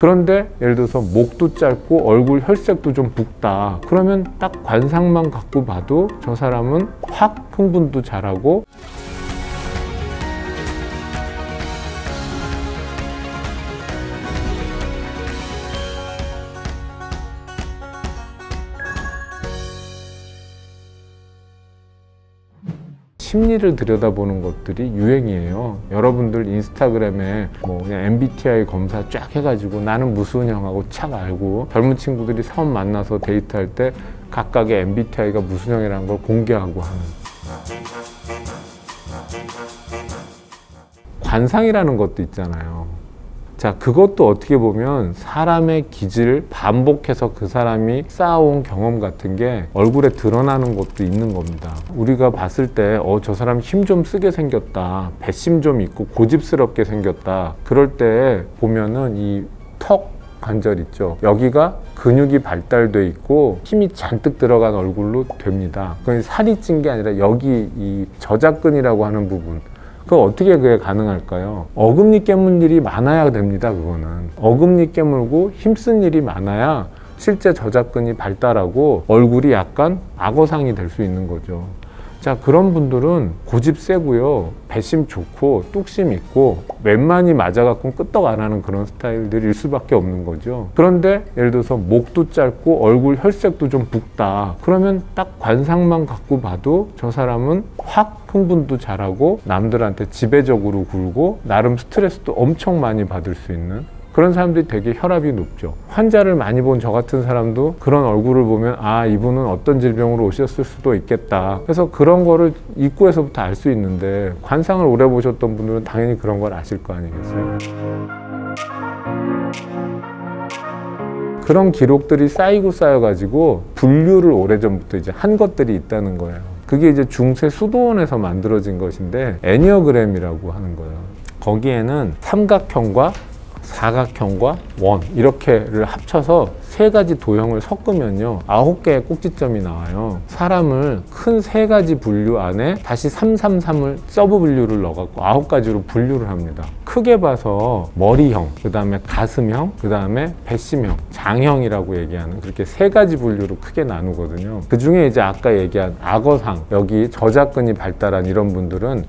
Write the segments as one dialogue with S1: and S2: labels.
S1: 그런데 예를 들어서 목도 짧고 얼굴 혈색도 좀 붉다. 그러면 딱 관상만 갖고 봐도 저 사람은 확 흥분도 잘하고 심리를 들여다보는 것들이 유행이에요. 여러분들 인스타그램에 뭐 그냥 MBTI 검사 쫙 해가지고 나는 무슨형하고 착 알고 젊은 친구들이 처음 만나서 데이트할 때 각각의 MBTI가 무슨형이라는 걸 공개하고 하는 관상이라는 것도 있잖아요. 자, 그것도 어떻게 보면 사람의 기질을 반복해서 그 사람이 쌓아온 경험 같은 게 얼굴에 드러나는 것도 있는 겁니다. 우리가 봤을 때 저 사람 힘 좀 쓰게 생겼다, 배심 좀 있고 고집스럽게 생겼다, 그럴 때 보면은 이 턱 관절 있죠, 여기가 근육이 발달돼 있고 힘이 잔뜩 들어간 얼굴로 됩니다. 그건 살이 찐 게 아니라 여기 이 저작근이라고 하는 부분, 그거 어떻게 그게 가능할까요? 어금니 깨물 일이 많아야 됩니다. 그거는 어금니 깨물고 힘쓴 일이 많아야 실제 저작근이 발달하고 얼굴이 약간 악어상이 될 수 있는 거죠. 자, 그런 분들은 고집 세고요, 배심 좋고 뚝심 있고 웬만히 맞아갖고 끄떡 안 하는 그런 스타일들일 수밖에 없는 거죠. 그런데 예를 들어서 목도 짧고 얼굴 혈색도 좀 붉다. 그러면 딱 관상만 갖고 봐도 저 사람은 확 흥분도 잘하고 남들한테 지배적으로 굴고 나름 스트레스도 엄청 많이 받을 수 있는 그런 사람들이 되게 혈압이 높죠. 환자를 많이 본 저 같은 사람도 그런 얼굴을 보면 아, 이분은 어떤 질병으로 오셨을 수도 있겠다. 그래서 그런 거를 입구에서부터 알 수 있는데 관상을 오래 보셨던 분들은 당연히 그런 걸 아실 거 아니겠어요? 그런 기록들이 쌓이고 쌓여가지고 분류를 오래전부터 이제 한 것들이 있다는 거예요. 그게 이제 중세 수도원에서 만들어진 것인데 애니어그램이라고 하는 거예요. 거기에는 삼각형과 사각형과 원 이렇게를 합쳐서 세 가지 도형을 섞으면요 9개의 꼭지점이 나와요. 사람을 큰 세 가지 분류 안에 다시 333을 서브 분류를 넣어갖고 9가지로 분류를 합니다. 크게 봐서 머리형, 그 다음에 가슴형, 그 다음에 배심형, 장형이라고 얘기하는 그렇게 세 가지 분류로 크게 나누거든요. 그 중에 이제 아까 얘기한 악어상, 여기 저작근이 발달한 이런 분들은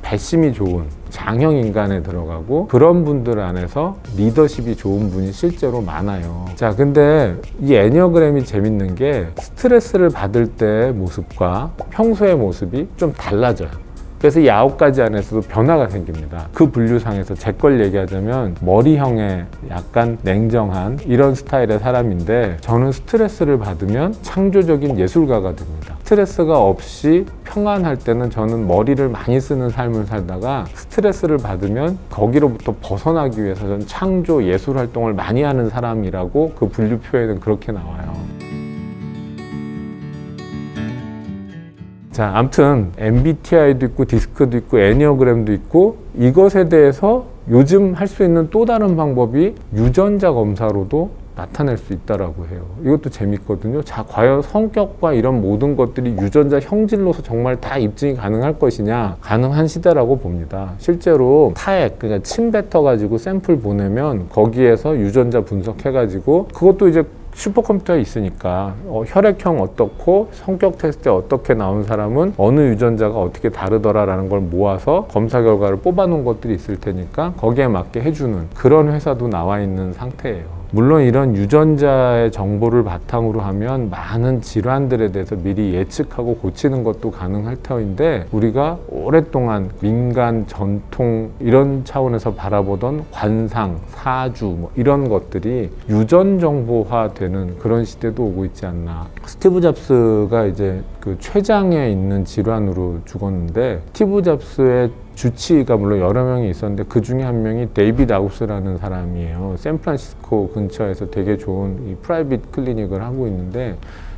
S1: 배심이 좋은 장형 인간에 들어가고 그런 분들 안에서 리더십이 좋은 분이 실제로 많아요. 자, 근데 이 애니어그램이 재밌는 게 스트레스를 받을 때의 모습과 평소의 모습이 좀 달라져요. 그래서 이 9가지 안에서도 변화가 생깁니다. 그 분류상에서 제 걸 얘기하자면 머리형의 약간 냉정한 이런 스타일의 사람인데 저는 스트레스를 받으면 창조적인 예술가가 됩니다. 스트레스가 없이 평안할 때는 저는 머리를 많이 쓰는 삶을 살다가 스트레스를 받으면 거기로부터 벗어나기 위해서 저는 창조 예술 활동을 많이 하는 사람이라고 그 분류표에는 그렇게 나와요. 자, 아무튼 MBTI도 있고 디스크도 있고 애니어그램도 있고 이것에 대해서 요즘 할 수 있는 또 다른 방법이 유전자 검사로도 나타낼 수 있다라고 해요. 이것도 재밌거든요. 자, 과연 성격과 이런 모든 것들이 유전자 형질로서 정말 다 입증이 가능할 것이냐? 가능한 시대라고 봅니다. 실제로 타액, 그러니까 침 뱉어가지고 샘플 보내면 거기에서 유전자 분석해가지고 그것도 이제 슈퍼컴퓨터에 있으니까 혈액형 어떻고 성격 테스트에 어떻게 나온 사람은 어느 유전자가 어떻게 다르더라라는 걸 모아서 검사 결과를 뽑아놓은 것들이 있을 테니까 거기에 맞게 해주는 그런 회사도 나와 있는 상태예요. 물론 이런 유전자의 정보를 바탕으로 하면 많은 질환들에 대해서 미리 예측하고 고치는 것도 가능할 터인데 우리가 오랫동안 민간, 전통 이런 차원에서 바라보던 관상, 사주 뭐 이런 것들이 유전 정보화되는 그런 시대도 오고 있지 않나. 스티브 잡스가 이제 그 췌장에 있는 질환으로 죽었는데 스티브 잡스의 주치의가 물론 여러 명이 있었는데 그 중에 한 명이 데이비드 아우스라는 사람이에요. 샌프란시스코 근처에서 되게 좋은 이 프라이빗 클리닉을 하고 있는데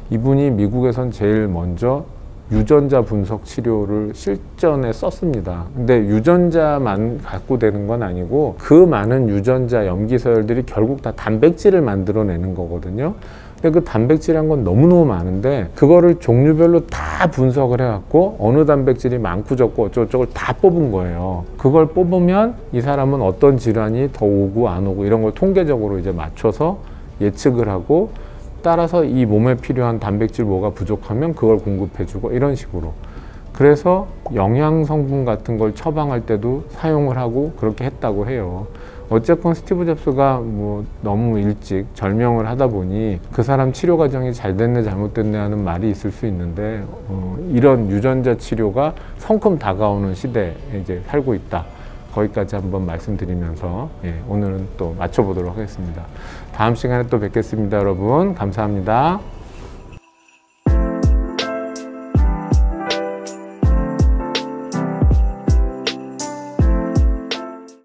S1: 이분이 미국에선 제일 먼저 유전자 분석 치료를 실전에 썼습니다. 근데 유전자만 갖고 되는 건 아니고 그 많은 유전자 염기 서열들이 결국 다 단백질을 만들어내는 거거든요. 근데 그 단백질이란 건 너무너무 많은데 그거를 종류별로 다 분석을 해갖고 어느 단백질이 많고 적고 어쩌고저쩌고 다 뽑은 거예요. 그걸 뽑으면 이 사람은 어떤 질환이 더 오고 안 오고 이런 걸 통계적으로 이제 맞춰서 예측을 하고 따라서 이 몸에 필요한 단백질 뭐가 부족하면 그걸 공급해주고 이런 식으로. 그래서 영양 성분 같은 걸 처방할 때도 사용을 하고 그렇게 했다고 해요. 어쨌건 스티브 잡스가 뭐 너무 일찍 절명을 하다 보니 그 사람 치료 과정이 잘 됐네 잘못됐네 하는 말이 있을 수 있는데 이런 유전자 치료가 성큼 다가오는 시대에 이제 살고 있다. 거기까지 한번 말씀드리면서 오늘은 또 마쳐보도록 하겠습니다. 다음 시간에 또 뵙겠습니다, 여러분. 감사합니다.